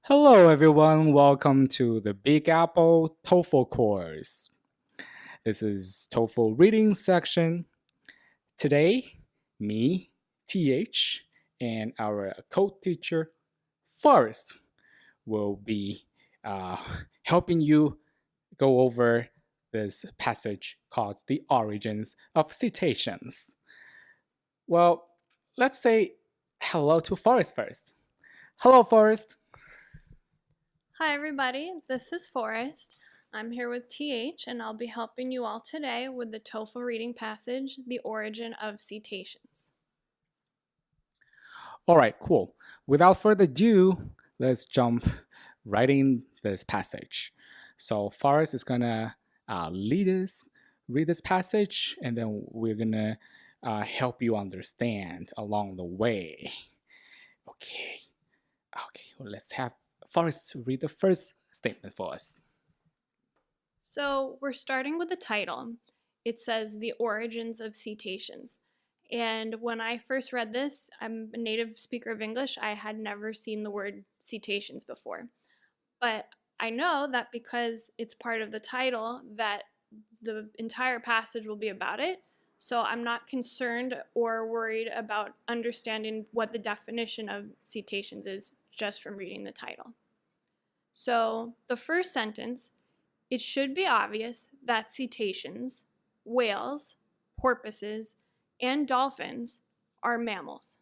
Hello, everyone. Welcome to the Big Apple TOEFL course. This is TOEFL reading section. Today, me, TH, and our co-teacher, Forrest, will be helping you go over this passage called The Origins of Cetaceans. Well, let's say hello to Forrest first. Hello, Forrest. Hi everybody, this is Forrest. I'm here with TH and I'll be helping you all today with the TOEFL reading passage, The Origin of Cetaceans. All right, cool. Without further ado, let's jump right in this passage. So Forrest is gonna read this passage, and then we're gonna help you understand along the way. Okay, well, let's have Forrest read the first statement for us. So we're starting with the title. It says The Origins of Cetaceans. And when I first read this, I'm a native speaker of English. I had never seen the word cetaceans before. But I know that because it's part of the title that the entire passage will be about it. So I'm not concerned or worried about understanding what the definition of cetaceans is just from reading the title. So the first sentence, it should be obvious that cetaceans, whales, porpoises, and dolphins are mammals.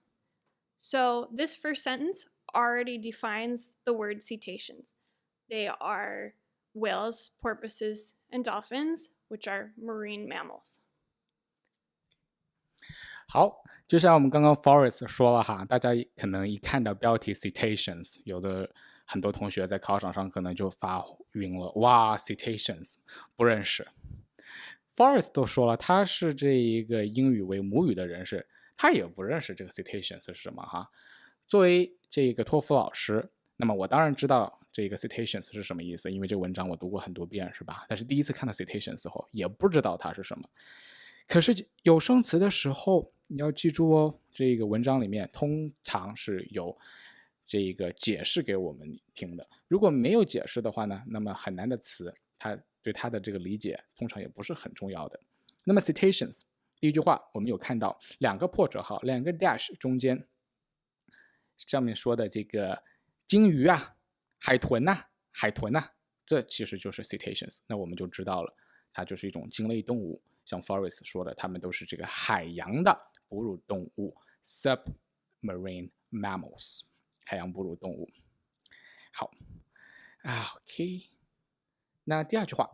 So this first sentence already defines the word cetaceans. They are whales, porpoises, and dolphins, which are marine mammals. 好，就像我们刚刚 Forrest 说了哈，大家可能一看到标题 cetaceans，很多同学在考场上可能就发晕了，哇 cetaceans 不认识。Forrest 都说了，他是这一个英语为母语的人士，他也不认识这个 cetaceans 是什么哈。作为这个托福老师，那么我当然知道这个 cetaceans 是什么意思，因为这个文章我读过很多遍，是吧？但是第一次看到 cetaceans 后，也不知道它是什么。可是有生词的时候，你要记住哦，这个文章里面通常是有这个解释给我们听的。如果没有解释的话呢，那么很难的词，它对它的这个理解通常也不是很重要的。那么 cetaceans 第一句话，我们有看到两个破折号，两个 dash 中间上面说的这个鲸鱼啊、海豚呐、这其实就是 cetaceans。那我们就知道了，它就是一种鲸类动物。像 Forrest 说的，它们都是这个海洋的哺乳动物 submarine mammals， 海洋哺乳动物。好，OK， 那第二句话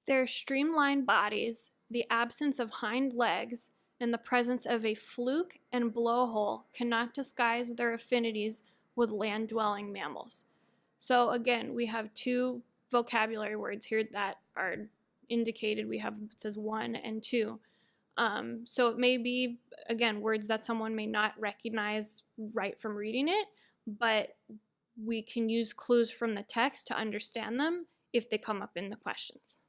Their streamlined bodies, the absence of hind legs, and the presence of a fluke and blowhole cannot disguise their affinities with land-dwelling mammals. So again, we have two vocabulary words here that are indicated. It says one and two. So it may be, again, words that someone may not recognize right from reading it, but we can use clues from the text to understand them if they come up in the questions.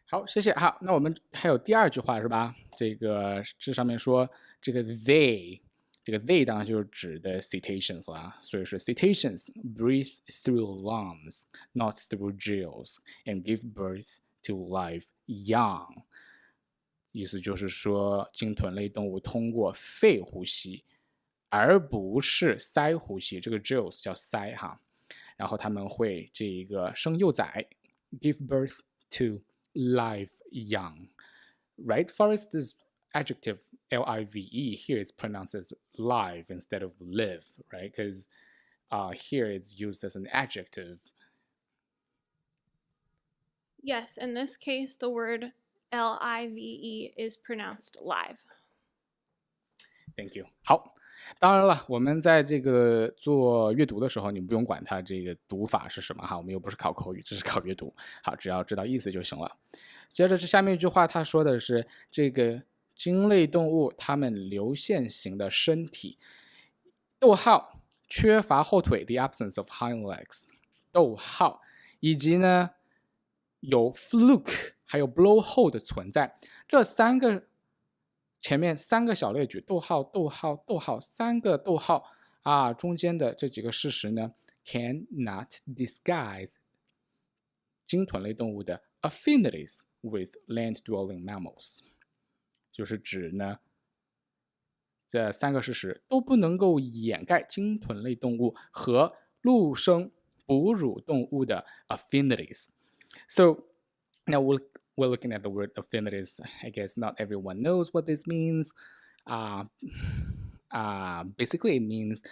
好，谢谢。好，那我们还有第二句话是吧？这上面说这个 they。这个 they 当然就是指的 cetaceans 啦，所以是 cetaceans breathe through lungs, not through gills, and give birth to live young。意思就是说，鲸豚类动物通过肺呼吸，而不是鳃呼吸。这个 gills 叫鳃哈，然后他们会这一个生幼崽 ，give birth to live young。Right, Forrest is adjective live here is pronounced as live instead of live, right? Because here it's used as an adjective. Yes, in this case, the word live is pronounced live. Thank you. 好，当然了，我们在这个做阅读的时候，你不用管它这个读法是什么哈，我们又不是考口语，只是考阅读。好，只要知道意思就行了。接着这下面一句话，他说的是这个鲸类动物它们流线型的身体，逗号缺乏后腿 the absence of hind legs， 逗号以及呢有 fluke 还有 blowhole 的存在，这三个前面三个小列举，逗号逗号逗号，三个逗号啊，中间的这几个事实呢 cannot disguise 鲸豚类动物的 affinities with land-dwelling mammals， 就是指呢这三个事实都不能够掩盖鲸豚类动物和陆生哺乳动物的 affinities. So now we're looking at the word affinities. I guess not everyone knows what this means. Basically it means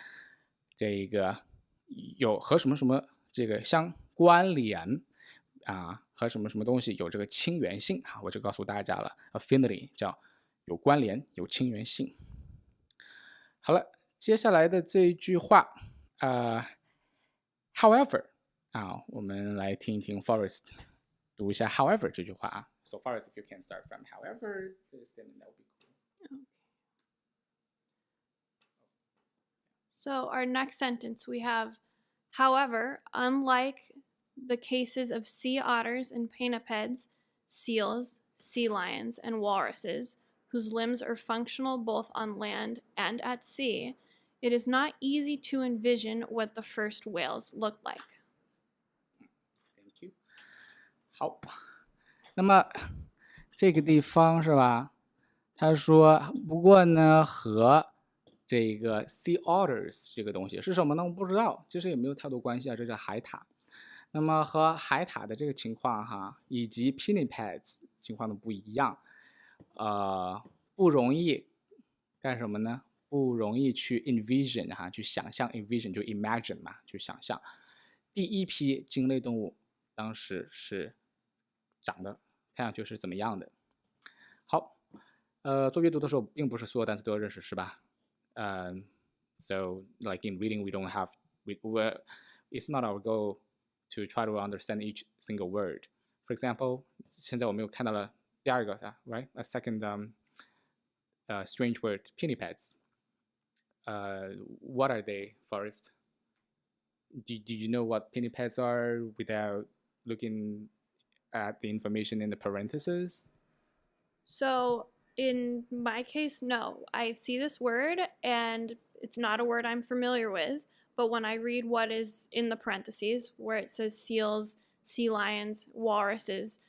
这个有和什么什么这个相关联和什么什么东西有这个亲缘性我就告诉大家了 affinity 叫有关联有亲缘性。好了，接下来的这一句话however 我们来听一听 Forrest 读一下 however 这句话So Forrest, if you can start from however this statement, that would be cool. So our next sentence we have, however, unlike the cases of sea otters and pinnipeds, seals, sea lions, and walruses, whose limbs are functional both on land and at sea, it is not easy to envision what the first whales looked like. Thank you. 好，那么这个地方是吧？他说，不过呢，和这个 sea otters 这个东西是什么呢？我不知道，其实也没有太多关系这叫海獭。那么和海獭的这个情况以及 pinnipeds 情况的不一样，不容易干什么呢？不容易去 envision 去想象 envision 就 imagine 嘛，去想象第一批鲸类动物当时是长得看上去是怎么样的。好，做阅读的时候并不是所有单词都要认识是吧？So like in reading we don't have it's not our goal to try to understand each single word. For example, 现在我们又看到了第二个right? A second strange word, pinnipeds. What are they, Forrest? Do you know what pinnipeds are without looking at the information in the parentheses? So in my case, no. I see this word and it's not a word I'm familiar with, but when I read what is in the parentheses where it says seals, sea lions, walruses,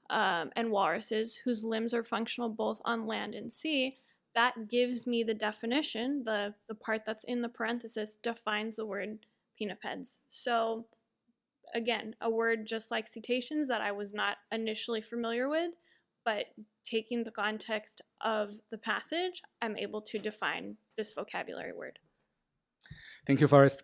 and walruses whose limbs are functional both on land and sea, that gives me the definition. The part that's in the parenthesis defines the word pinnipeds. So again, a word just like cetaceans that I was not initially familiar with, but taking the context of the passage, I'm able to define this vocabulary word. Thank you, Forrest.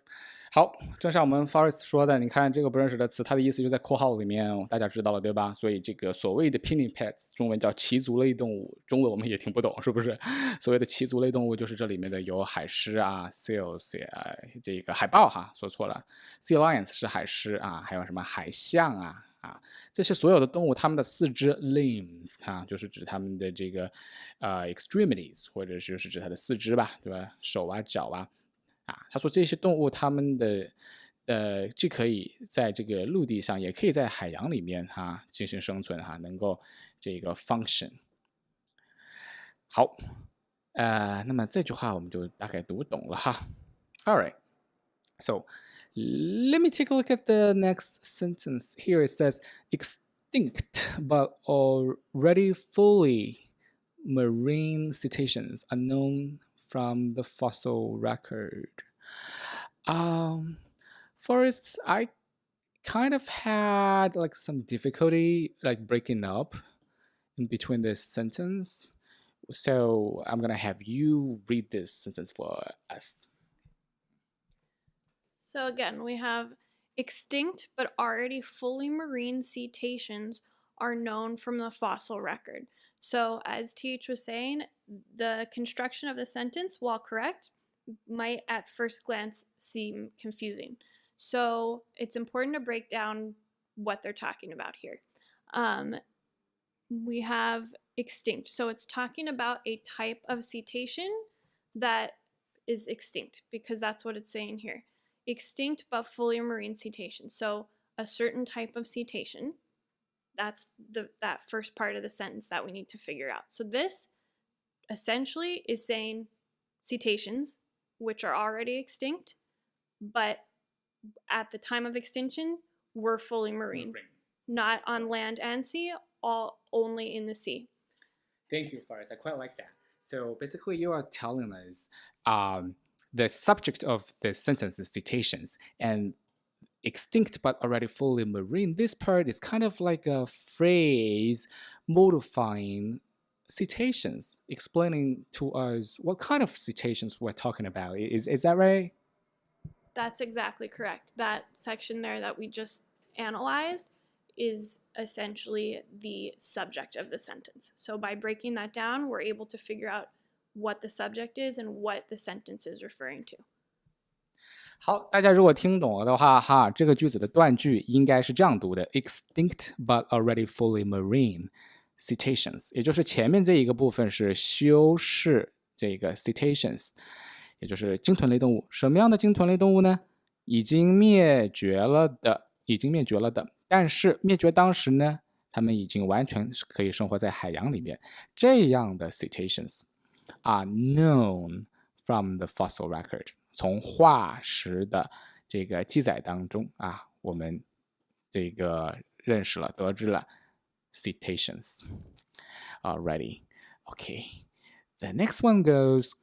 好，正像我们 Forrest 说的，你看这个不认识的词，它的意思就在括号里面，大家知道了对吧？所以这个所谓的 pinnipeds， 中文叫鳍足类动物，中文我们也听不懂，是不是？所谓的鳍足类动物就是这里面的有海狮seals 这个海豹说错了 ，sea lions 是海狮还有什么海象这些所有的动物，它们的四肢 limbs 就是指它们的这个extremities， 或者就是指它的四肢吧，对吧？手脚他说这些动物它们的既可以在这个陆地上，也可以在海洋里面进行生存能够这个 function。好，那么这句话我们就大概读懂了All right, so let me take a look at the next sentence. Here it says extinct but already fully marine cetaceans are known from the fossil record. Forrest, I kind of had like some difficulty like breaking up in between this sentence. So I'm gonna have you read this sentence for us. So again, we have extinct but already fully marine cetaceans are known from the fossil record. So as TH was saying, the construction of the sentence, while correct, might at first glance seem confusing. So it's important to break down what they're talking about here. We have extinct. So it's talking about a type of cetacean that is extinct because that's what it's saying here. Extinct but fully marine cetacean. So a certain type of cetacean That's that first part of the sentence that we need to figure out. So this essentially is saying cetaceans, which are already extinct, but at the time of extinction, were fully marine, not on land and sea, all only in the sea. Thank you, Forrest. I quite like that. So basically, you are telling us the subject of the sentence is cetaceans and extinct but already fully marine. This part is kind of like a phrase modifying cetaceans, explaining to us what kind of cetaceans we're talking about. Is that right? That's exactly correct. That section there that we just analyzed is essentially the subject of the sentence. So by breaking that down, we're able to figure out what the subject is and what the sentence is referring to. 好，大家如果听懂了的话，哈，这个句子的断句应该是这样读的 ：extinct but already fully marine cetaceans，也就是前面这一个部分是修饰这个 cetaceans，也就是鲸豚类动物。什么样的鲸豚类动物呢？已经灭绝了的，但是灭绝当时呢，它们已经完全可以生活在海洋里面。这样的 cetaceans are known from the fossil record。从化石的这个记载当中啊，我们这个认识了、得知了 cetaceans already. Okay, the next one goes,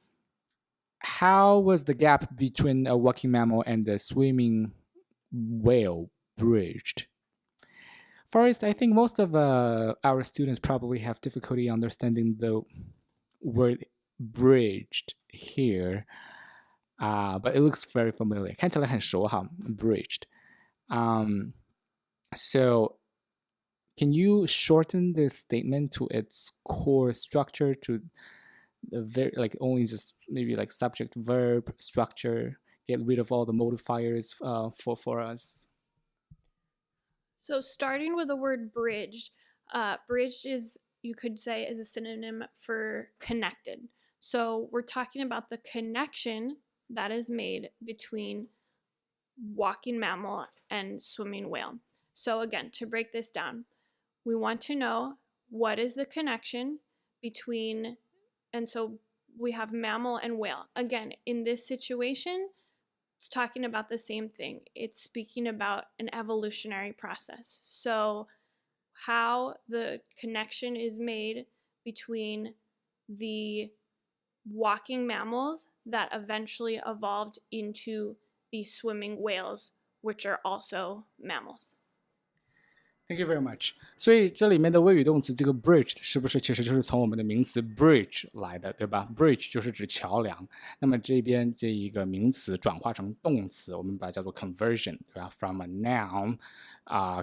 how was the gap between a walking mammal and a swimming whale bridged? Forrest, I think most of our students probably have difficulty understanding the word bridged here. But it looks very familiar. 看起来很熟哈 bridged. So can you shorten this statement to its core structure to the very like only just maybe like subject verb structure, get rid of all the modifiers for us? So starting with the word bridged, bridged is, you could say, is a synonym for connected. So we're talking about the connection that is made between walking mammal and swimming whale. So again, to break this down, we want to know what is the connection between, and so we have mammal and whale. Again, in this situation, it's talking about the same thing. It's speaking about an evolutionary process. So how the connection is made between the walking mammals that eventually evolved into the swimming whales, which are also mammals. Thank you very much. 所以这里面的谓语动词这个 bridged 是不是其实就是从我们的名词 bridge 来的，对吧？ Bridge 就是指桥梁。那么这边这一个名词转化成动词，我们把它叫做 conversion， 对吧 ？From a noun,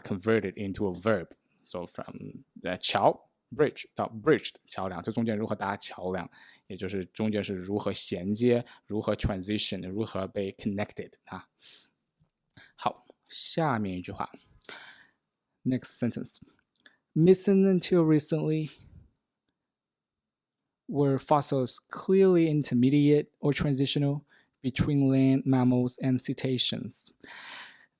converted into a verb. So from the 桥 bridge 到 bridged 桥梁，这中间如何搭桥梁，也就是中间是如何衔接，如何 transition， 如何被 connected 啊。好，下面一句话。Next sentence. Missing until recently were fossils clearly intermediate or transitional between land mammals and cetaceans.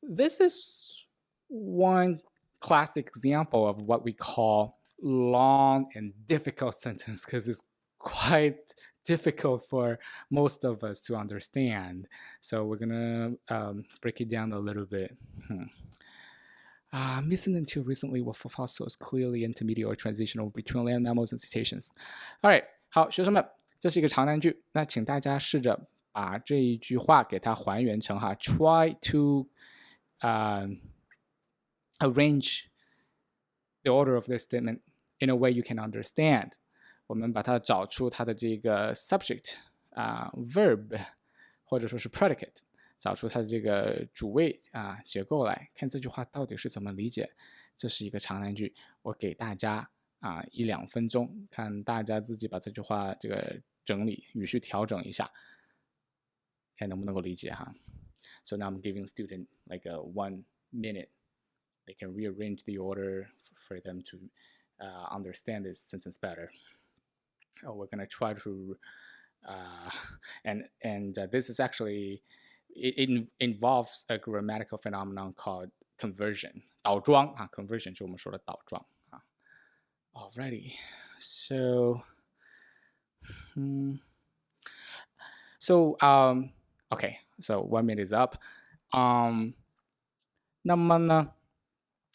This is one classic example of what we call long and difficult sentence because it's quite difficult for most of us to understand. So we're gonna break it down a little bit. Missing until recently were fossils clearly intermediate or transitional between land mammals and cetaceans. Alright, 好，学生们，这是一个长难句，那请大家试着把这一句话给它还原成哈 ，try to arrange the order of this statement in a way you can understand. 我们把它找出它的这个 subject verb 或者说是 predicate。找出它的这个主谓结构来看这句话到底是怎么理解。这是一个长难句，我给大家1-2分钟，看大家自己把这句话这个整理语序调整一下，看能不能够理解哈。So now I'm giving student like 1 minute. They can rearrange the order for them to understand this sentence better. We're gonna try to and this is actually it involves a grammatical phenomenon called conversion 倒装啊 conversion 就是我们说的倒装啊。Alrighty, so okay, so 1 minute is up. 那么呢，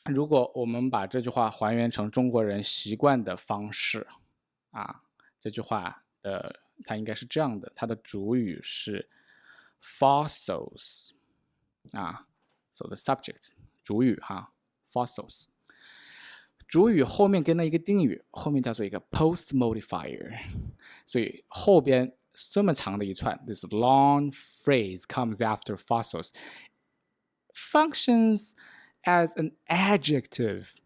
如果我们把这句话还原成中国人习惯的方式啊，这句话的它应该是这样的，它的主语是 fossils 啊 ，so the subject 主语哈 fossils， 主语后面跟了一个定语，后面叫做一个 post modifier， 所以后边这么长的一串 this long phrase comes after fossils functions as an adjective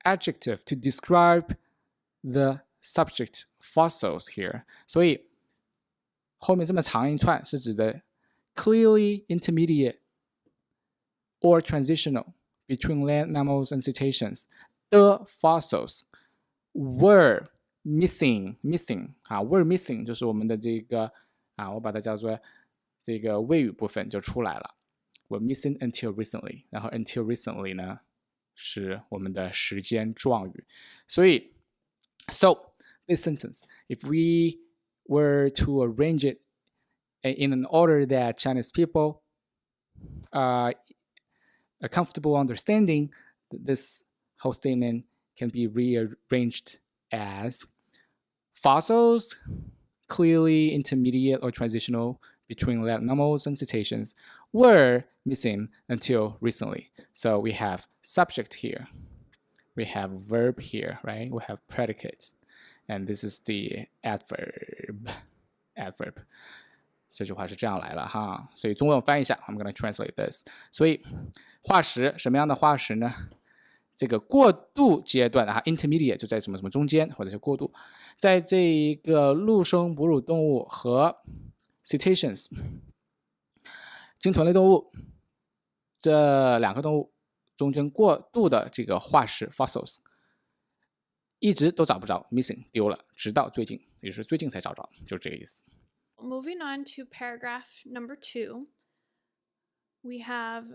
to describe the subject fossils here. 所以后面这么长一串是指的 clearly intermediate or transitional between land mammals and cetaceans. The fossils were missing 啊 were missing 就是我们的这个啊，我把它叫做这个谓语部分就出来了。Were missing until recently， 然后 until recently 呢是我们的时间状语，所以 so this sentence if we were to arrange it in an order that Chinese people are comfortable understanding, this whole statement can be rearranged as fossils clearly intermediate or transitional between land mammals and cetaceans were missing until recently. So we have subject here, we have verb here, right? We have predicate, and this is the adverb. 这句话是这样来了哈，所以中文我翻译一下 I'm going to translate this. 所以化石什么样的化石呢？这个过渡阶段啊 intermediate 就在什么什么中间，或者是过渡，在这一个陆生哺乳动物和 cetaceans 鲸豚类动物这两个动物中间过渡的这个化石 fossils 一直都找不着 missing 丢了，直到最近，也就是最近才找着，就是这个意思。Moving on to paragraph number 2, we have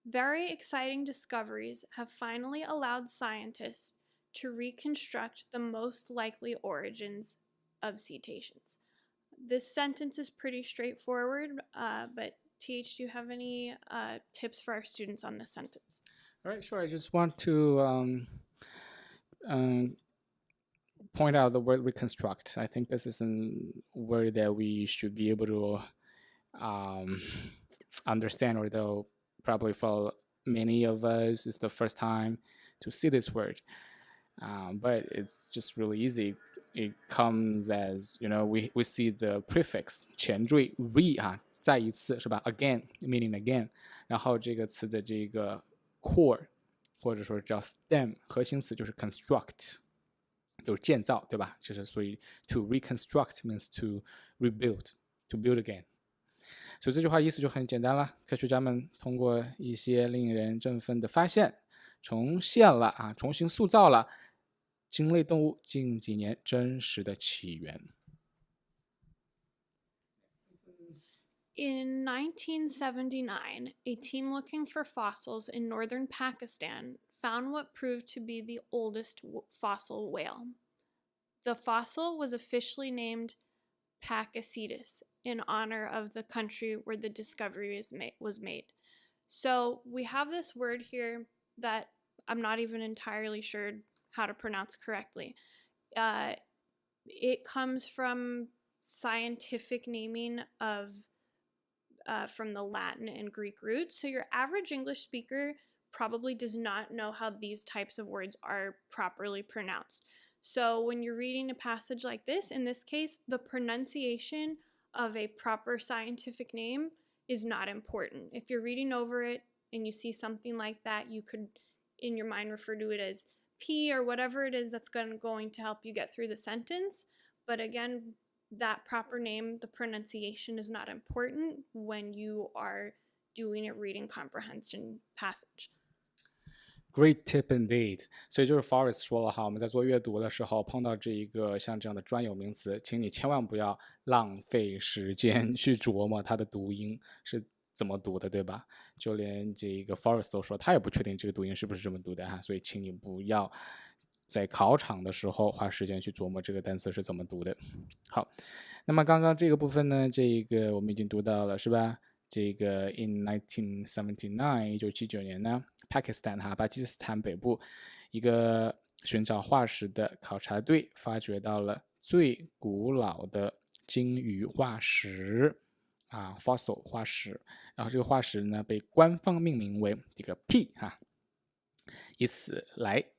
very exciting discoveries have finally allowed scientists to reconstruct the most likely origins of cetaceans. This sentence is pretty straightforward, but TH, do you have any tips for our students on this sentence? All right, sure. I just want to point out the word reconstruct. I think this is a word that we should be able to understand, although probably for many of us it's the first time to see this word. But it's just really easy. It comes as, you know, we see the prefix 前缀 re 啊，再一次是吧 ？Again meaning again， 然后这个词的这个 core 或者说叫 stem 核心词就是 construct， 就是建造，对吧？就是所以 to reconstruct means to rebuild, to build again。所以这句话意思就很简单了，科学家们通过一些令人振奋的发现，重新塑造了鲸类动物近几年真实的起源。In 1979, a team looking for fossils in northern Pakistan found what proved to be the oldest fossil whale. The fossil was officially named Pakicetus in honor of the country where the discovery was made. So we have this word here that I'm not even entirely sure how to pronounce correctly. It comes from scientific naming of from the Latin and Greek roots. So your average English speaker probably does not know how these types of words are properly pronounced. So when you're reading a passage like this, in this case, the pronunciation of a proper scientific name is not important. If you're reading over it and you see something like that, you could, in your mind, refer to it as P or whatever it is that's going to help you get through the sentence. But again, that proper name, the pronunciation is not important when you are doing a reading comprehension passage. Great tip indeed. 所以就是 Forrest 说了哈，我们在做阅读的时候碰到这一个像这样的专有名词，请你千万不要浪费时间去琢磨它的读音，是怎么读的，对吧？就连这个 Forrest 都说他也不确定这个读音是不是这么读的哈，所以请你不要在考场的时候花时间去琢磨这个单词是怎么读的。好，那么刚刚这个部分呢，这个我们已经读到了，是吧？这个 in 1979年呢 Pakistan 巴基斯坦北部一个寻找化石的考察队发掘到了最古老的鲸鱼化石fossil 化石，然后这个化石呢被官方命名为这个 P 以此来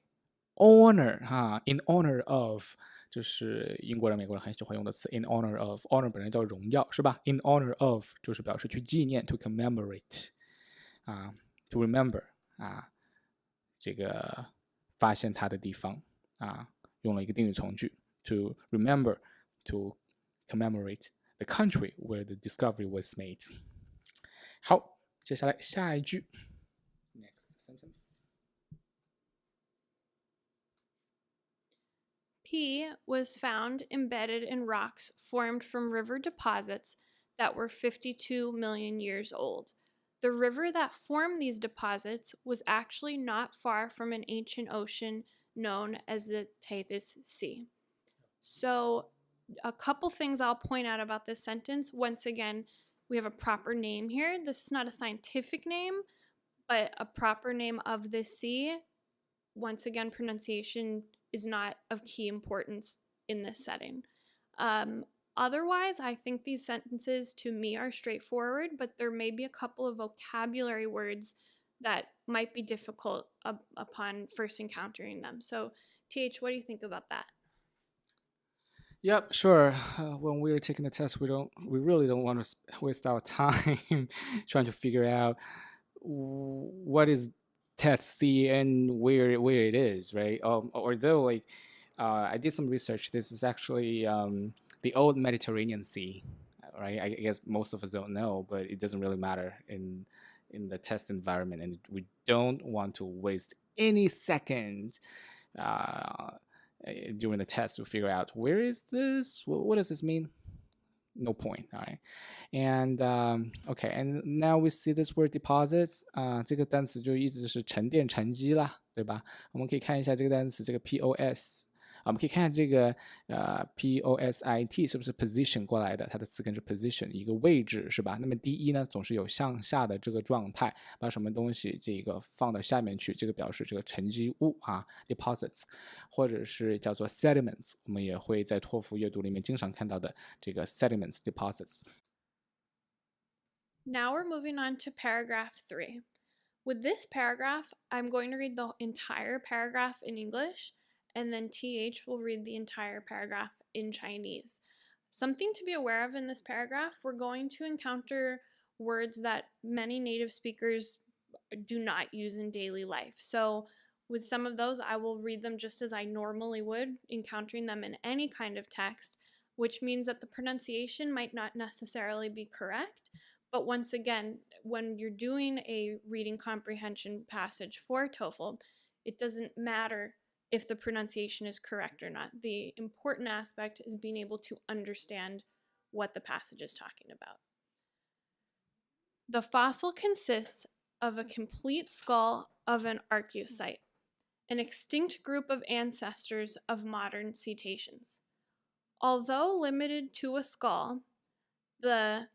honor in honor of 就是英国人、美国人很喜欢用的词 in honor of honor 本来叫荣耀是吧 ？in honor of 就是表示去纪念 to commemorate to remember 这个发现它的地方用了一个定语从句 to remember to commemorate the country where the discovery was made。好，接下来下一句 ，next sentence。P was found embedded in rocks formed from river deposits that were 52 million years old. The river that formed these deposits was actually not far from an ancient ocean known as the Tethys Sea. So, a couple things I'll point out about this sentence. Once again, we have a proper name here. This is not a scientific name, but a proper name of this sea. Once again, pronunciation is not of key importance in this setting. Otherwise, I think these sentences to me are straightforward, but there may be a couple of vocabulary words that might be difficult upon first encountering them. So, TH, what do you think about that? Yep, sure. When we're taking the test, we really don't want to waste our time trying to figure out what is test C and where it is, right? Although like I did some research, this is actually the old Mediterranean Sea, right? I guess most of us don't know, but it doesn't really matter in the test environment, and we don't want to waste any second during the test to figure out where is this, what does this mean? No point, all right. And okay, and now we see this word deposits 这个单词就意思是沉淀沉积啦，对吧？我们可以看一下这个单词，这个 POS 我们可以看这个POSIT 是不是 position 过来的？它的词根是 position 一个位置是吧？那么第一呢，总是有向下的这个状态，把什么东西这个放到下面去，这个表示这个沉积物deposits， 或者是叫做 sediments， 我们也会在托福阅读里面经常看到的这个 sediments deposits。 Now we're moving on to paragraph 3. With this paragraph, I'm going to read the entire paragraph in English, and then TH will read the entire paragraph in Chinese. Something to be aware of in this paragraph, we're going to encounter words that many native speakers do not use in daily life. So with some of those, I will read them just as I normally would, encountering them in any kind of text, which means that the pronunciation might not necessarily be correct. But once again, when you're doing a reading comprehension passage for TOEFL, it doesn't matter if the pronunciation is correct or not. The important aspect is being able to understand what the passage is talking about. The fossil consists of a complete skull of an archaeocete, an extinct group of ancestors of modern cetaceans. Although limited to a skull, the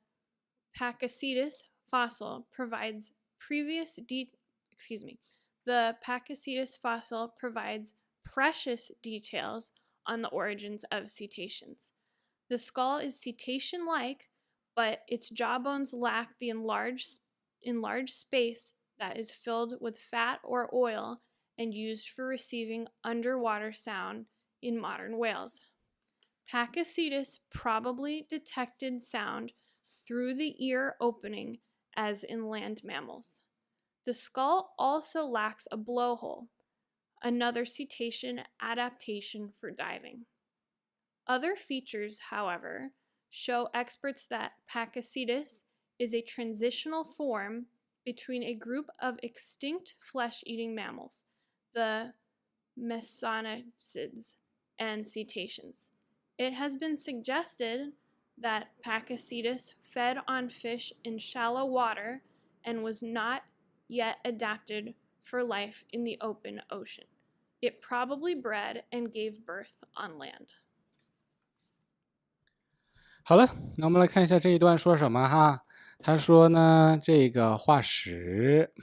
Pakicetus fossil provides precious details on the origins of cetaceans. The skull is cetacean-like, but its jawbones lack the enlarged space that is filled with fat or oil and used for receiving underwater sound in modern whales. Pakicetus probably detected sound through the ear opening as in land mammals. The skull also lacks a blowhole, another cetacean adaptation for diving. Other features, however, show experts that Pakicetus is a transitional form between a group of extinct flesh-eating mammals, the mesonocids, and cetaceans. It has been suggested that Pakicetus fed on fish in shallow water and was not yet adapted for life in the open ocean. It probably bred and gave birth on land. 好了，那我们来看一下这一段说什么哈。他说呢，这个化石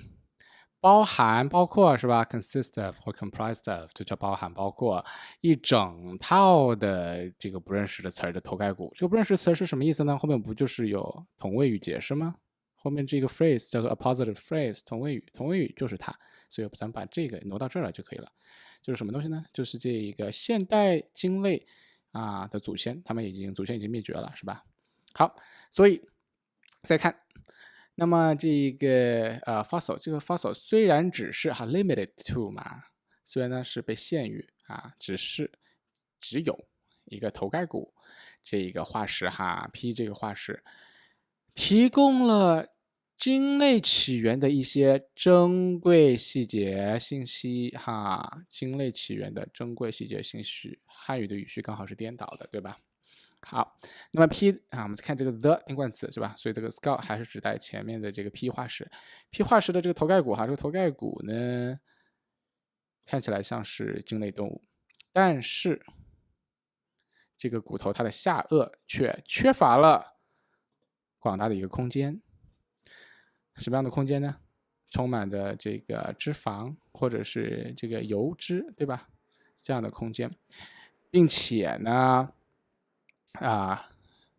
包括是吧 ？consist of 或 comprised of 就叫包含包括一整套的这个不认识的词儿的头盖骨。这个不认识词是什么意思呢？后面不就是有同位语解释吗？后面这个 phrase 叫做 appositive phrase 同位语就是它，所以咱们把这个挪到这儿来就可以了。就是什么东西呢？就是这个现代鲸类的祖先，他们祖先已经灭绝了，是吧？好，所以再看。那么这个fossil 这个 fossil 虽然只是limited to 嘛，虽然呢是被限于只有一个头盖骨这一个化石P 这个化石提供了鲸类起源的一些珍贵细节信息鲸类起源的珍贵细节信息，汉语的语序刚好是颠倒的，对吧？好，那么 P 我们看这个 the 定冠词是吧？所以这个 skull 还是指代前面的这个 P 化石。P 化石的这个头盖骨这个头盖骨呢，看起来像是鲸类动物，但是这个骨头它的下颚却缺乏了广大的一个空间。什么样的空间呢？充满的这个脂肪或者是这个油脂，对吧？这样的空间，并且呢，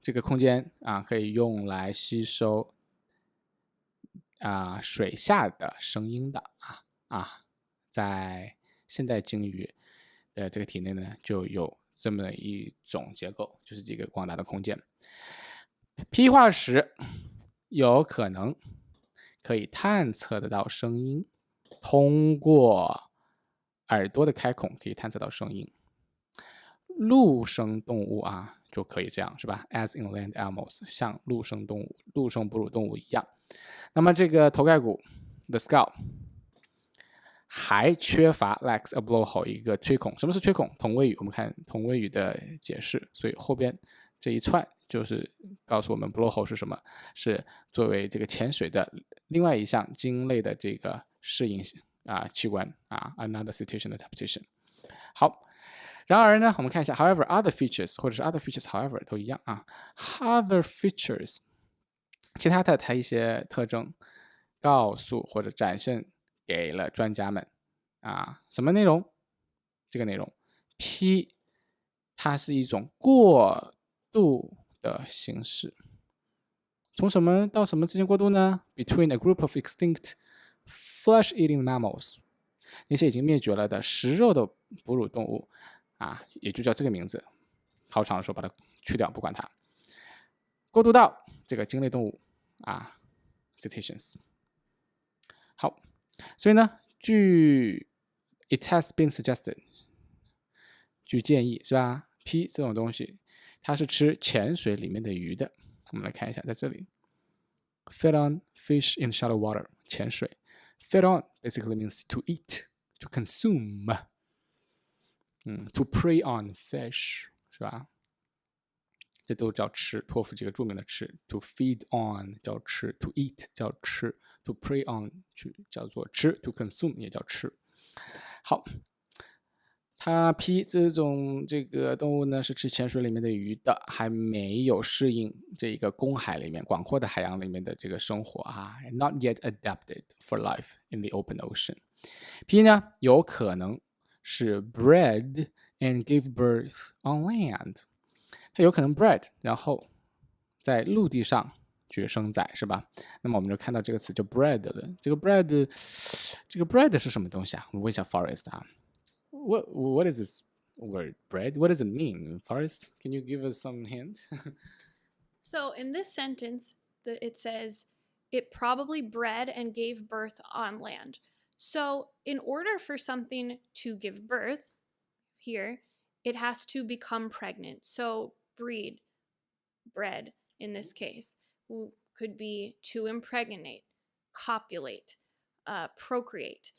这个空间可以用来吸收水下的声音的在现代鲸鱼的这个体内呢，就有这么一种结构，就是这个广大的空间。P 化石有可能可以探测得到声音，通过耳朵的开孔可以探测到声音。陆生动物就可以这样是吧 ？As in land animals， 像陆生动物、陆生哺乳动物一样。那么这个头盖骨 ，the skull， 还缺乏 lacks a blowhole 一个吹孔。什么是吹孔？同位语，我们看同位语的解释。所以后边这一串就是告诉我们 blowhole 是什么，是作为这个潜水的另外一项鲸类的这个适应器官another cetacean adaptation。好。然而呢，我们看一下 however other features 或者是 other features however 都一样other features 其他的它一些特征告诉或者展现给了专家们什么内容？这个内容 P 它是一种过渡的形式。从什么到什么之间过渡呢？ Between a group of extinct flesh-eating mammals 那些已经灭绝了的食肉的哺乳动物也就叫这个名字。考场的时候把它去掉，不管它。过渡到这个鲸类动物Cetaceans。好，所以呢，据 it has been suggested， 据建议是吧 ？P 这种东西，它是吃潜水里面的鱼的。我们来看一下，在这里 ，feed on fish in shallow water， 潜水。feed on basically means to eat, to consume。to prey on fish 是吧？这都叫吃，托福这个著名的吃 ，to feed on 叫吃 ，to eat 叫吃 ，to prey on 叫做吃 ，to consume 也叫吃。好，它 P 这个动物呢是吃潜水里面的鱼的，还没有适应这个公海里面广阔的海洋里面的这个生活not yet adapted for life in the open ocean。P 呢有可能是 bred and give birth on land， 它有可能 bred， 然后在陆地上去生崽，是吧？那么我们就看到这个词叫 bred 了。这个 bred 是什么东西我们问一下 Forest What is this word bred? What does it mean, Forest? Can you give us some hint? So in this sentence, it says, it probably bred and gave birth on land. So in order for something to give birth here, it has to become pregnant. So bred in this case could be to impregnate, copulate, procreate.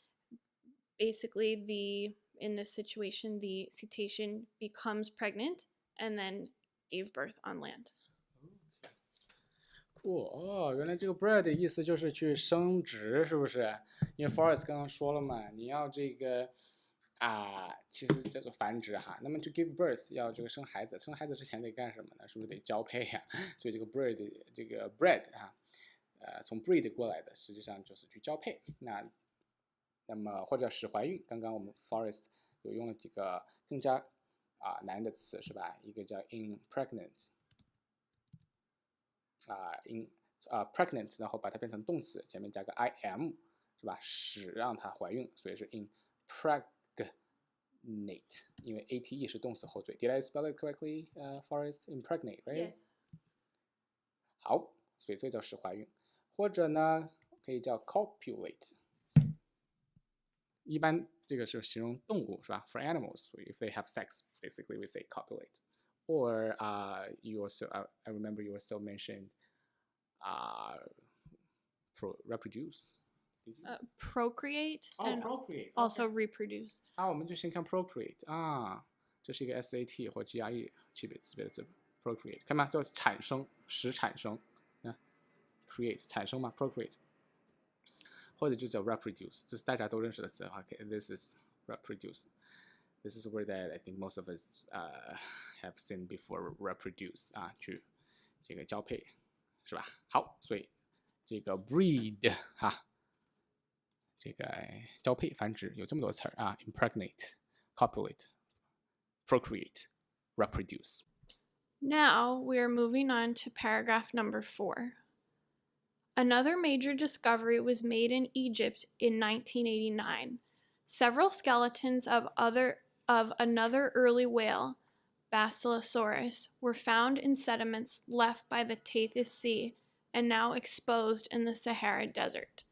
Basically, in this situation, the cetacean becomes pregnant and then gave birth on land. 哦，原来这个 bred 的意思就是去生殖，是不是？因为 Forrest 刚刚说了嘛，你要这个其实叫做繁殖哈。那么 to give birth 要这个生孩子，生孩子之前得干什么呢？是不是得交配呀？所以这个 bred 哈，从 breed 过来的，实际上就是去交配。那么或者使怀孕，刚刚我们 Forrest 有用了几个更加难的词是吧？一个叫 impregnant。pregnant， 然后把它变成动词，前面加个 im 是吧？使让它怀孕，所以是 impregnate， 因为 ate 是动词后缀。Did I spell it correctly, Forrest? Impregnate, right? Yes. 好，所以这叫使怀孕，或者呢可以叫 copulate。一般这个是形容动物是吧 ？For animals, if they have sex, basically we say copulate. Or you also, I remember you also mentioned reproduce. Procreate and procreate. also reproduce. 我们就先看 procreate 这是一个 SAT 或 GRE 区别词别的字 procreate， 看嘛，叫产生，使产生create 产生嘛 procreate， 或者就叫 reproduce， 这是大家都认识的词。Okay, this is reproduce。This is a word that I think most of us have seen before. Reproduce 去这个交配，是吧？好，所以这个 breed 这个交配繁殖有这么多词儿impregnate, copulate, procreate, reproduce. Now we are moving on to paragraph number 4. Another major discovery was made in Egypt in 1989. Several skeletons of another early whale, Basilosaurus, were found in sediments left by the Tethys Sea and now exposed in the Sahara Desert.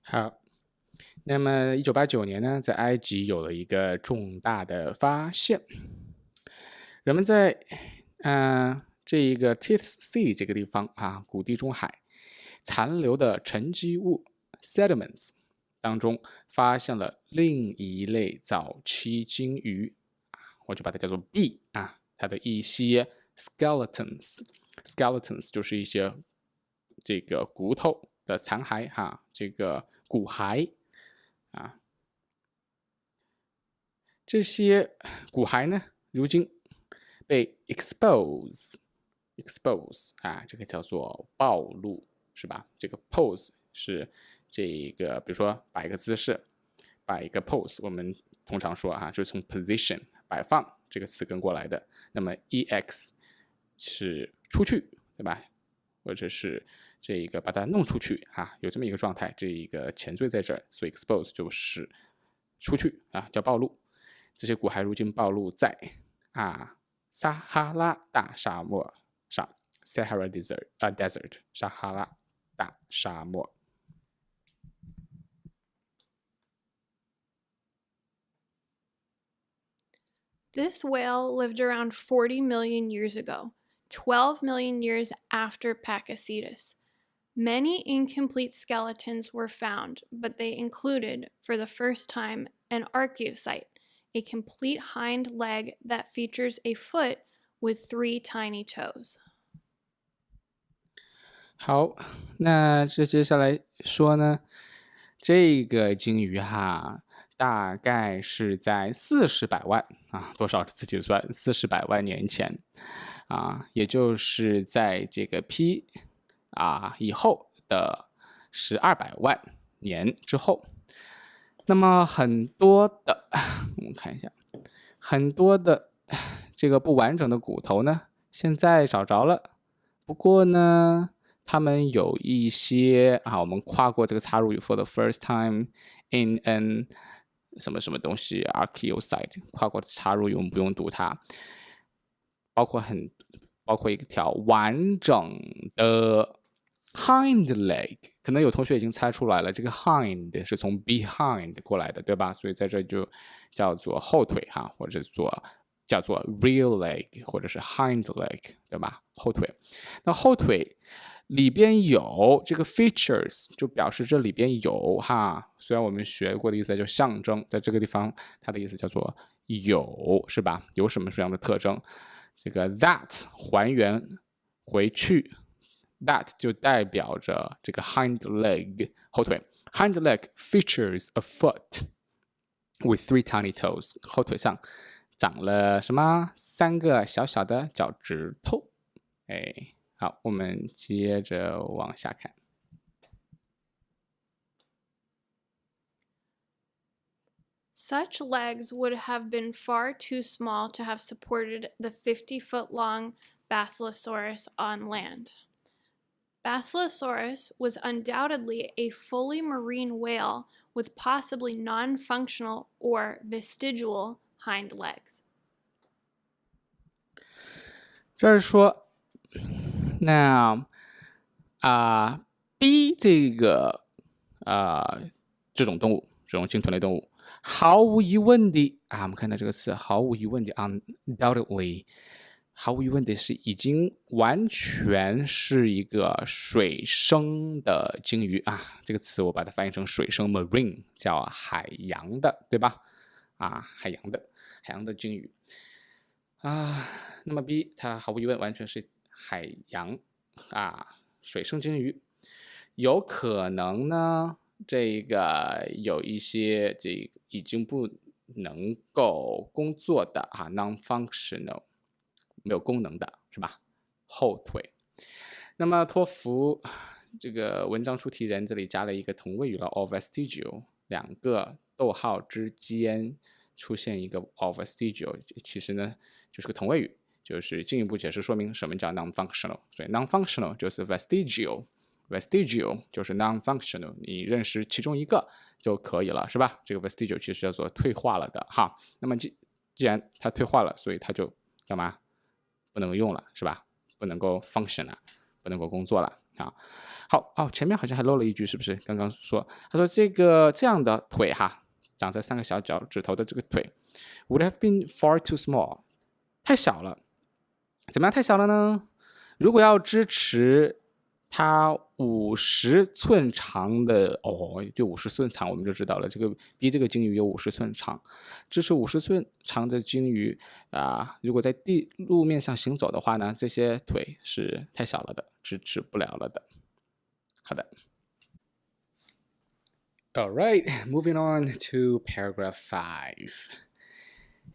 好，那么1989年呢，在埃及有了一个重大的发现，人们在这一个 Tethys Sea 这个地方古地中海残留的沉积物 sediments 当中发现了另一类早期鲸鱼，我就把它叫做 B 它的一些 skeletons 就是一些这个骨头的残骸这个骨骸这些骨骸呢，如今被 expose 这个叫做暴露，是吧？这个 pose 是这个，比如说摆一个姿势，摆一个 pose， 我们通常说就是从 position 摆放这个词根过来的。那么 ex 是出去，对吧？或者是这个把它弄出去有这么一个状态，这一个前缀在这儿，所以 expose 就是出去叫暴露。这些骨骸如今暴露在撒哈拉大沙漠上 Sahara Desert 撒哈拉大沙漠。This whale lived around 40 million years ago, 12 million years after Pakicetus. Many incomplete skeletons were found, but they included, for the first time, an archaeocyte, a complete hind leg that features a foot with 3 tiny toes. 好，那这接下来说呢，这个鲸鱼大概是在40百万多少自己算40百万年前也就是在这个 P 以后的1200万年之后。那么很多的我们看一下，很多的这个不完整的骨头呢，现在找着了。不过呢，他们有一些我们跨过这个插入语 for the first time in an 什么什么东西 archaeocyte， 跨过插入语我们不用读它，包括一条完整的 hind leg， 可能有同学已经猜出来了，这个 hind 是从 behind 过来的，对吧？所以在这就叫做后腿或者叫做 rear leg 或者是 hind leg， 对吧？后腿。那后腿里边有这个 features， 就表示这里边有虽然我们学过的意思就象征，在这个地方它的意思叫做有，是吧？有什么样的特征？这个 that 还原回去 that 就代表着这个 hind leg 后腿 hind leg features a foot with 3 tiny toes 后腿上长了什么3个小小的脚趾头。好，我们接着往下看。Such legs would have been far too small to have supported the 50-foot-long Basilosaurus on land. Basilosaurus was undoubtedly a fully marine whale with possibly non-functional or vestigial hind legs. 这是说，那B 这种动物，这种鲸豚类动物，毫无疑问的我们看到这个词，毫无疑问的 undoubtedly， 毫无疑问的是已经完全是一个水生的鲸鱼这个词我把它翻译成水生 marine， 叫海洋的，对吧？海洋的鲸鱼那么 B 它毫无疑问完全是海洋水生鲸鱼，有可能呢这个有一些这个已经不能够工作的non-functional 没有功能的是吧？后腿。那么托福这个文章出题人这里加了一个同位语了 or vestigial， 2个逗号之间出现一个 or vestigial， 其实呢就是个同位语，就是进一步解释说明什么叫 non-functional， 所以 non-functional 就是 vestigial 就是 non-functional， 你认识其中一个就可以了，是吧？这个 vestigial 其实叫做退化了的那么既然它退化了，所以它就干嘛？不能用了，是吧？不能够 function 了，不能够工作了好前面好像还漏了一句，是不是？刚刚说，他说这样的腿长着3个小脚趾头的这个腿 would have been far too small， 太小了。怎么样太小了呢？如果要支持它50寸长的就50寸长，我们就知道了。这个 B 这个鲸鱼有50寸长，支持50寸长的鲸鱼如果在路面上行走的话呢，这些腿是太小了的，支持不了了的。好的。All right, moving on to paragraph 5.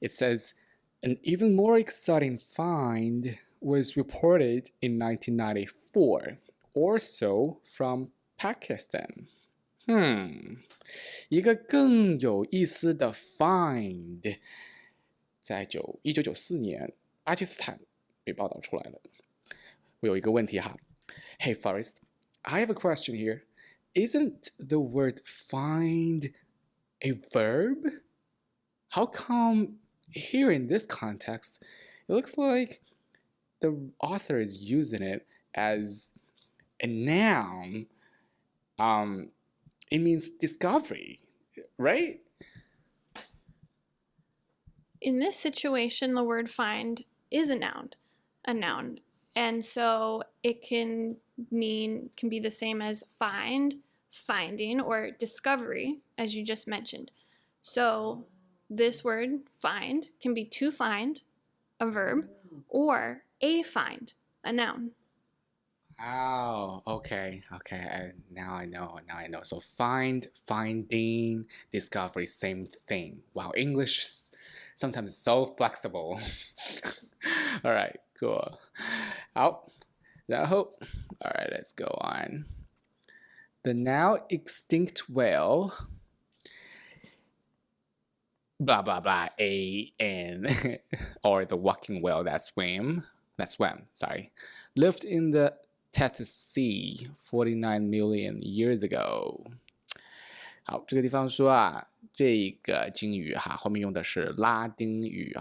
It says, an even more exciting find was reported in 1994. Or so from Pakistan. 一个更有意思的 find 在1994年巴基斯坦被报道出来了。我有一个问题Hey Forrest, I have a question here. Isn't the word find a verb? How come here in this context, it looks like the author is using it as a noun, it means discovery, right? In this situation, the word find is a noun. And so it can be the same as find, finding, or discovery, as you just mentioned. So this word find can be to find, a verb, or a find, a noun. Okay. Now I know. So find, finding, discovery, same thing. Wow, English is sometimes so flexible. All right, cool. 好，然后 all right, let's go on. The now extinct whale, blah, blah, blah, A-N, or the walking whale that swam, lived in the Tethys Sea 49 million years ago. 好，这个地方说这个鲸鱼后面用的是拉丁语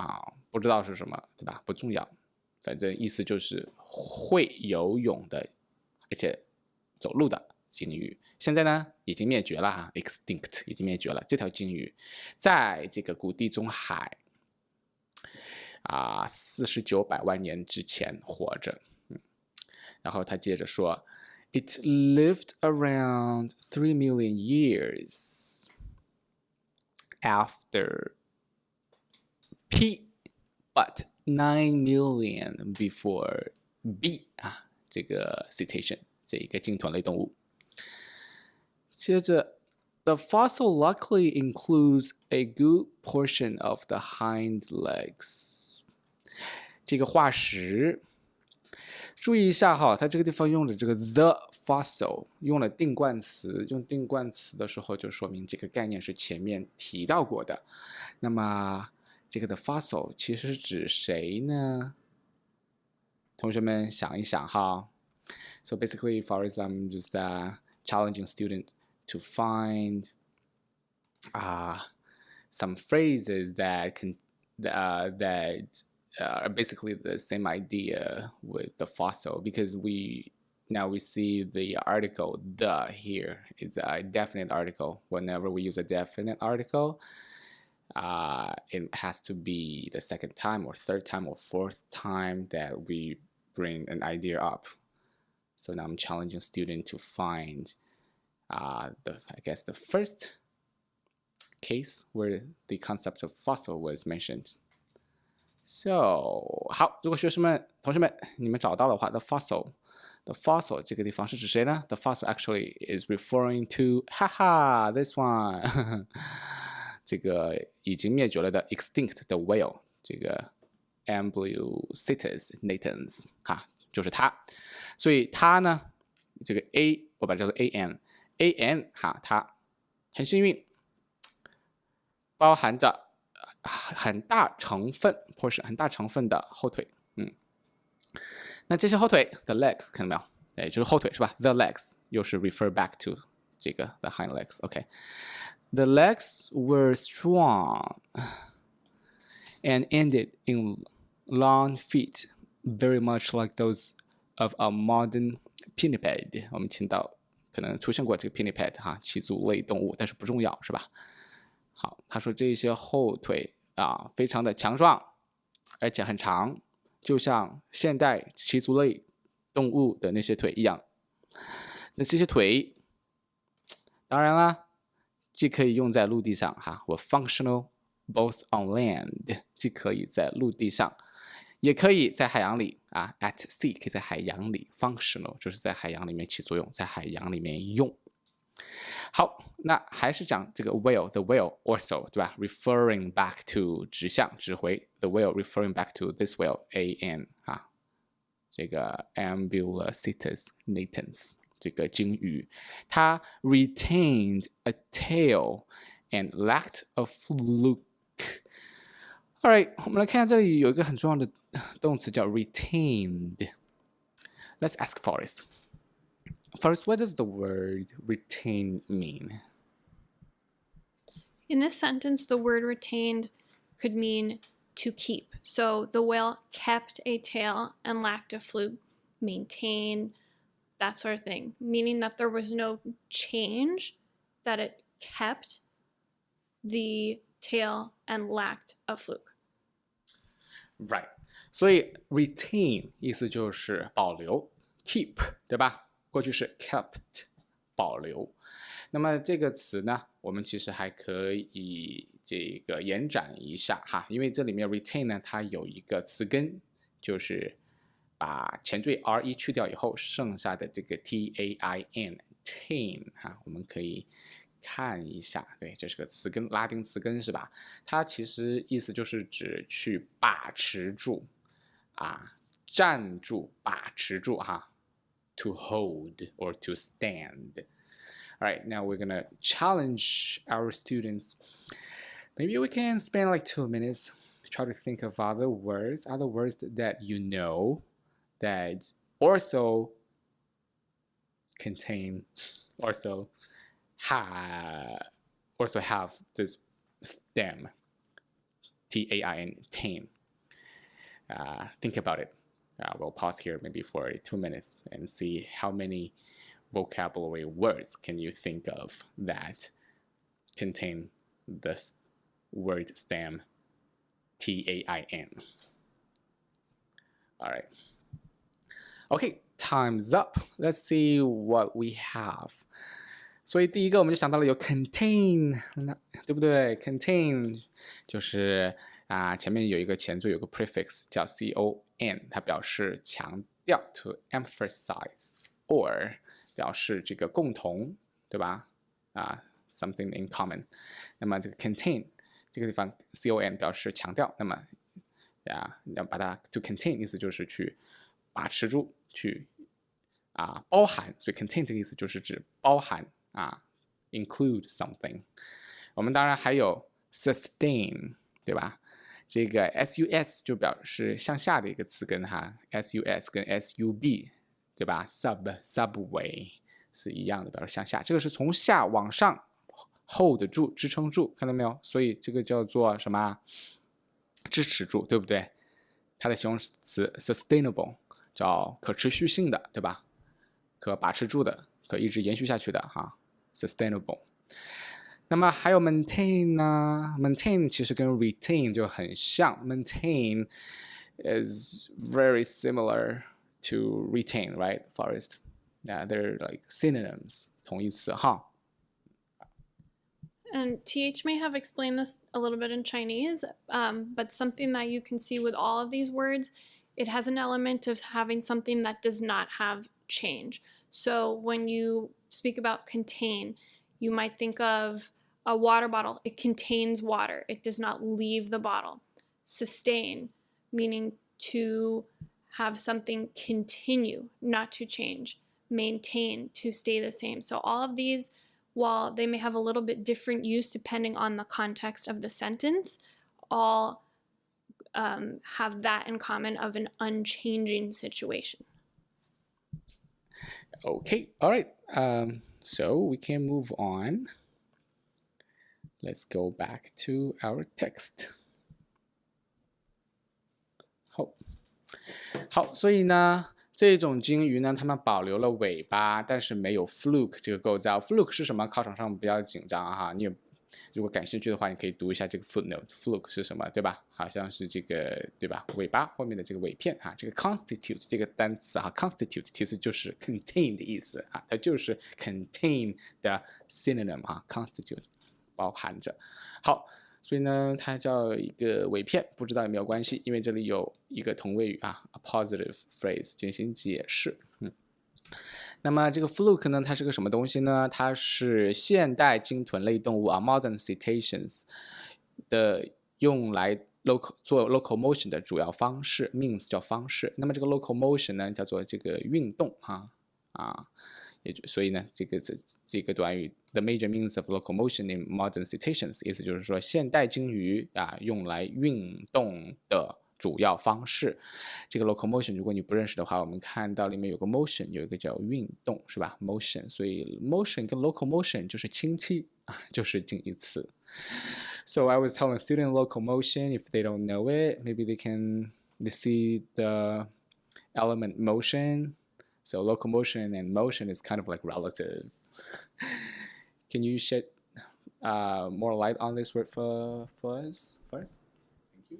不知道是什么，对吧？不重要，反正意思就是会游泳的，而且走路的鲸鱼。现在呢，已经灭绝了extinct 已经灭绝了。这条鲸鱼在这个古地中海4900万年之前活着。然后他接着说 It lived around 3 million years after P, but 9 million before B 这个 cetacean 这一个鲸豚类动物。接着 The fossil luckily includes a good portion of the hind legs。这个化石，注意一下哈，它这个地方用的这个 the fossil 用了定冠词，用定冠词的时候就说明这个概念是前面提到过的。那么这个的 fossil 其实是指谁呢？同学们想一想哈。So basically, for example, just challenging students to find some phrases that are basically the same idea with the fossil, because now we see the article the here is a definite article. Whenever we use a definite article, it has to be the second time or third time or fourth time that we bring an idea up. So now I'm challenging students to find I guess the first case where the concept of fossil was mentioned. So 好，如果同学们你们找到的话 the fossil 这个地方是指谁呢？ The fossil actually is referring to this one 这个已经灭绝了的 extinct 的 whale 这个 Ambliocetus natans 就是它。所以它呢这个 A 我把它叫做 AN 它很幸运包含着很大成分 portion 很大成分的后腿。那这些后腿 the legs 看到没有？也就是后腿是吧？ The legs 又是 refer back to 这个 the hind legs。 OK， The legs were strong and ended in long feet, very much like those of a modern pinniped。 我们听到可能出现过这个 pinniped 鳍足类动物，但是不重要是吧？好，他说这些后腿非常的强壮，而且很长，就像现代鳍足类动物的那些腿一样。那这些腿，当然啦，既可以用在陆地上were functional both on land， 既可以在陆地上，也可以在海洋里at sea 可以在海洋里 functional 就是在海洋里面起作用，在海洋里面用。好，那还是讲这个 whale the whale also 对吧 referring back to 指回 the whale referring back to this whale AN 这个 Ambliocetus natans 这个鲸鱼，它 retained a tail and lacked a fluke。 Alright， 我们来看这里有一个很重要的动词叫 retained。 Let's ask Forrest. First, what does the word retain mean? In this sentence, the word retained could mean to keep. So the whale kept a tail and lacked a fluke, maintain, that sort of thing, meaning that there was no change, that it kept the tail and lacked a fluke. Right. 所以 retain 意思就是保留 keep 对吧？过去式 kept 保留。那么这个词呢，我们其实还可以这个延展一下因为这里面 retain 呢，它有一个词根，就是把前缀 re 去掉以后，剩下的这个 tain tain 我们可以看一下，对，这是个词根，拉丁词根是吧？它其实意思就是指去把持住站住，把持住to hold or to stand. All right, now we're gonna challenge our students. Maybe we can spend like 2 minutes, try to think of other words that you know that also contain, also have this stem, T-A-I-N, tain. Think about it. We'll pause here maybe for 2 minutes and see how many vocabulary words can you think of that contain this word stem T-A-I-N. All right. Okay, time's up. Let's see what we have. 所以第一个我们就想到了有 contain， 对不对？ contain 就是前面有一个前缀有个 prefix 叫 con， 它表示强调 to emphasize or 表示这个共同，对吧？something in common。那么这个 contain 这个地方 con 表示强调，那么要把它 to contain 意思就是去把持住，去包含，所以 contain 这个意思就是指包含include something。我们当然还有 sustain， 对吧？这个 sus 就表示向下的一个词根sus 跟 sub， 对吧？ subway 是一样的，表示向下。这个是从下往上 hold 住，支撑住，看到没有？所以这个叫做什么？支持住，对不对？它的形容词 sustainable 叫可持续性的，对吧？可把持住的，可一直延续下去的sustainable。那么还有 maintain 呢 ？maintain 其实跟 retain 就很像 ，maintain is very similar to retain, right, Forrest? Yeah, they're like synonyms， 同义词And TH may have explained this a little bit in Chinese, but something that you can see with all of these words, it has an element of having something that does not have change. So when you speak about contain, you might think of a water bottle. It contains water. It does not leave the bottle. Sustain, meaning to have something continue, not to change. Maintain, to stay the same. So all of these, while they may have a little bit different use depending on the context of the sentence, all have that in common of an unchanging situation. Okay, all right. So we can move on. Let's go back to our text. 好，所以呢，这种鲸鱼呢，它们保留了尾巴，但是没有 fluke 这个构造。fluke 是什么？考场上比较紧张你也如果感兴趣的话，你可以读一下这个 footnote。fluke 是什么，对吧？好像是这个，对吧？尾巴后面的这个尾片这个 constitute 这个单词constitute 其实就是 contain 的意思它就是 contain 的 synonym constitute 包含着。好，所以呢，它叫一个尾片，不知道有没有关系？因为这里有一个同位语a positive phrase 进行解释。那么这个 fluke 呢，它是个什么东西呢？它是现代鲸豚类动物modern cetaceans 的用来做 locomotion 的主要方式 ，means 叫方式。那么这个 locomotion 呢，叫做这个运动所以呢，这个短语 the major means of locomotion in modern cetaceans 意思就是说现代鲸鱼用来运动的主要方式。这个 locomotion 如果你不认识的话，我们看到里面有个 motion， 有一个叫运动，是吧 ？motion， 所以 motion 跟 locomotion 就是亲戚就是近义词。So I was telling student locomotion, if they don't know it, maybe they see the element motion. So locomotion and motion is kind of like relative. Can you shed more light on this word for us? Thank you.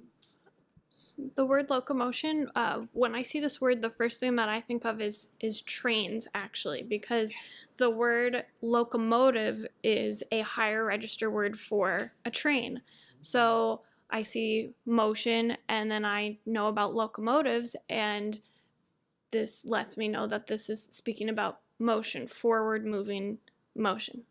The word locomotion, when I see this word, the first thing that I think of is trains, actually, because the word locomotive is a higher register word for a train. So I see motion, and then I know about locomotives, and this lets me know that this is speaking about motion, forward moving motion.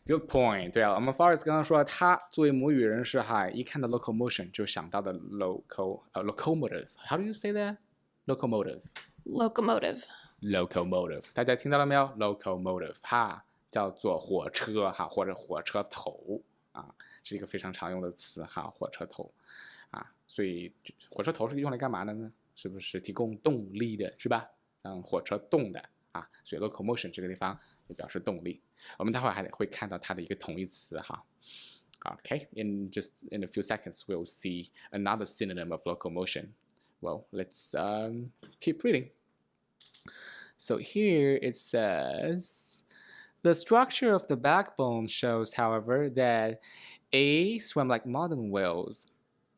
Good point. 对了，我们 Forrest 刚刚说他作为母语人士一看到 locomotion 就想到的 locomotive. How do you say that? Locomotive. Locomotive. 大家听到了没有 ？Locomotive 叫做火车或者火车头是一个非常常用的词火车头所以火车头是用来干嘛的呢？是不是提供动力的，是吧？让火车动的所以 locomotion 这个地方也表示动力。我们待会儿还会看到它的一个同义词Okay, in a few seconds we'll see another synonym of locomotion. Well, let's keep reading. So here it says, the structure of the backbone shows, however, that A swam like modern whales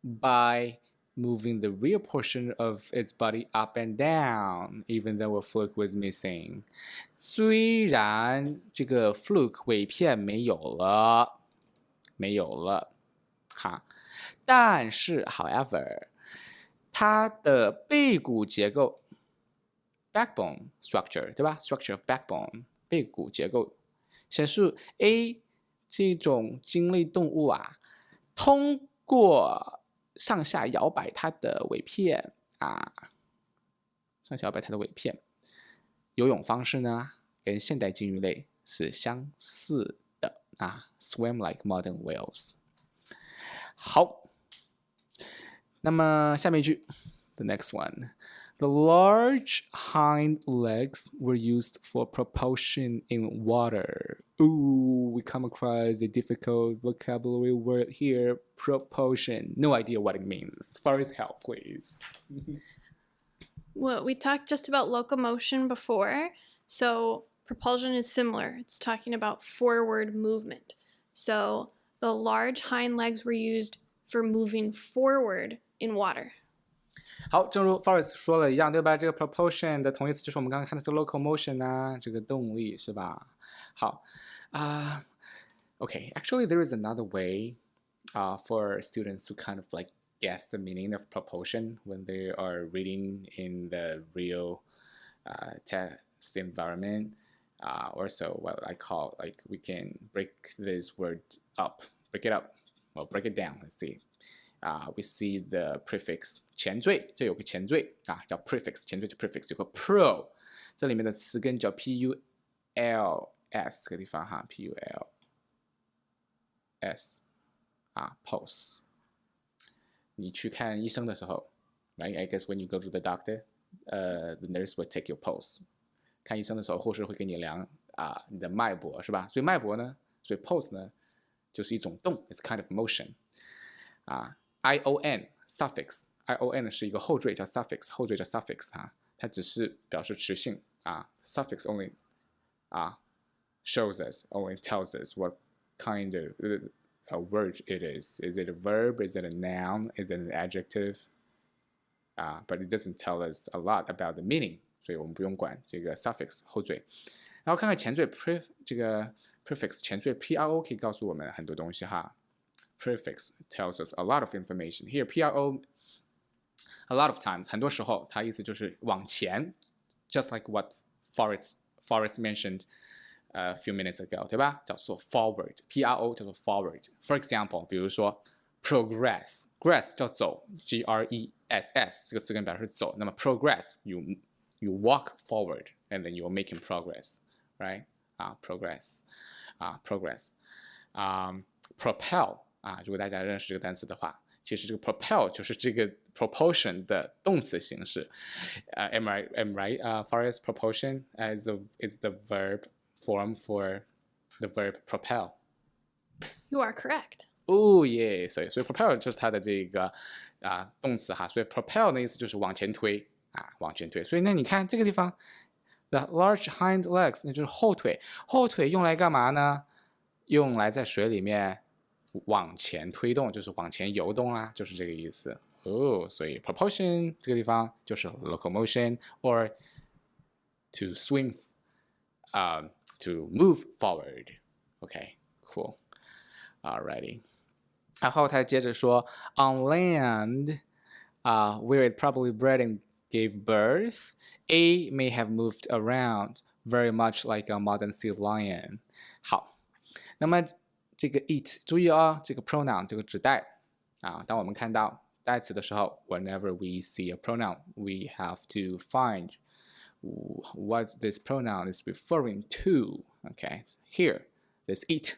by moving the rear portion of its body up and down, even though a fluke was missing. 虽然这个 fluke 尾片没有了但是 however 它的背骨结构 backbone structure， 对吧 ？structure of backbone 背骨结构，显示 A 这种鲸类动物啊，通过上下摇摆它的尾片啊，上下摇摆它的尾片，游泳方式呢跟现代鲸鱼类是相似的啊 ，swim like modern whales。好，那么下面一句 ，the next one。The large hind legs were used for propulsion in water. Ooh, we come across a difficult vocabulary word here, propulsion. No idea what it means. Forrest, help, please. Well, we talked just about locomotion before, so propulsion is similar. It's talking about forward movement. So the large hind legs were used for moving forward in water. 好，正如 Forrest 说了一样，对吧？这个 propulsion 的同义词就是我们刚刚看的这个 locomotion 啊，这个动力是吧？好，okay. Actually, there is another way, for students to kind of like guess the meaning of propulsion when they are reading in the real, test environment. Also, what I call like we can break this word up, break it up, well, break it down. Let's see. We see the prefix 前缀，这有个前缀啊，叫 prefix 前缀就 prefix 有个 pro， 这里面的词根叫 puls 这个地方哈 puls 啊 pulse。你去看医生的时候 ，right? I guess when you go to the doctor, the nurse will take your pulse。看医生的时候，护士会给你量你的脉搏是吧？所以脉搏呢，所以 pulse 呢就是一种动 ，it's kind of motion。ion suffix ion 是一个后缀叫 suffix， 後缀叫 suffix 它只是表示词性suffix only shows us, only tells us what kind of a word it is. Is it a verb? Is it a noun? Is it an adjective? But it doesn't tell us a lot about the meaning， 所以我们不用管这个 suffix 后缀。然后看看前缀 这个 prefix 前缀 pro 可以告诉我们很多东西哈。Prefix tells us a lot of information. Here, pro, a lot of times, 很多时候它意思就是往前 ，just like what Forrest mentioned a few minutes ago， 对吧？叫做 forward，pro 叫做 forward。For example， 比如说 progress 叫走 ，gress 这个词根表示走。那么 progress you walk forward and then you're making progress, right? Progress. Propel。如果大家认识这个单词的话，其实这个 propel 就是这个 propulsion 的动词形式。Am I right? Forrest, propulsion is the verb form for the verb propel. You are correct. Oh yeah， 所以 propel 就是它的这个动词哈，所以 propel 的意思就是往前推往前推。所以那你看这个地方 ，the large hind legs 那就是后腿，后腿用来干嘛呢？用来在水里面往前推动，就是往前游动啦，就是这个意思。所以 propulsion 这个地方就是 locomotion or to swim, to move forward. Okay, cool. Alrighty. 然后他接着说 on land, where it probably bred and gave birth, A may have moved around very much like a modern sea lion. 好，那么这个 it 注意这个 pronoun 这个指代当我们看到代词的时候 whenever we see a pronoun, we have to find what this pronoun is referring to. Okay, here, this it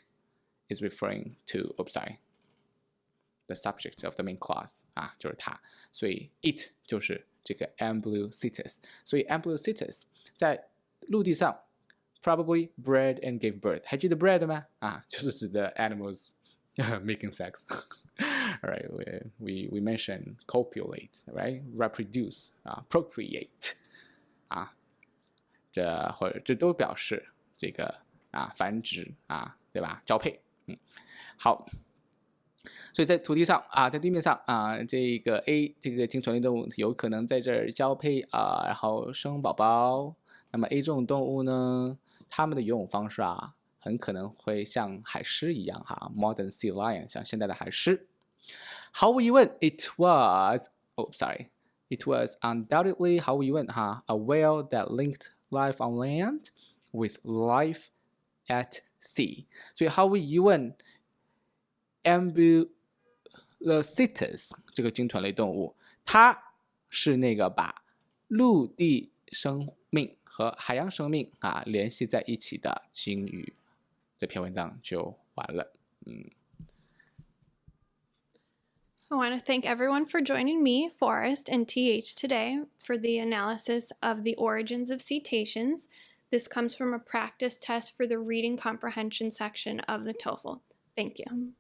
is referring to, the subject of the main clause 就是它，所以 it 就是这个 Amblycetus， 所以 Amblycetus 在陆地上probably bred and gave birth. 还记得 bred 吗？就是指的 animals making sex. Alright, we mentioned copulate, right? Reproduce, procreate. 这都表示这个繁殖对吧？交配。好。所以在土地上在地面上这个 A 这个鲸豚类动物有可能在这儿交配然后生宝宝。那么 A 这种动物呢？它们的游泳方式很可能会像海狮一样modern sea lion 像现代的海狮。毫无疑问 it was It was undoubtedly 毫无疑问哈 a whale that linked life on land with life at sea. 所以毫无疑问 Ambulocetus 这个鲸豚类动物，它是那个把陆地生命和海洋生命联系在一起的鲸鱼。这篇文章就完了。I want to thank everyone for joining me, Forrest, and TH today for the analysis of the origins of cetaceans. This comes from a practice test for the reading comprehension section of the TOEFL. Thank you.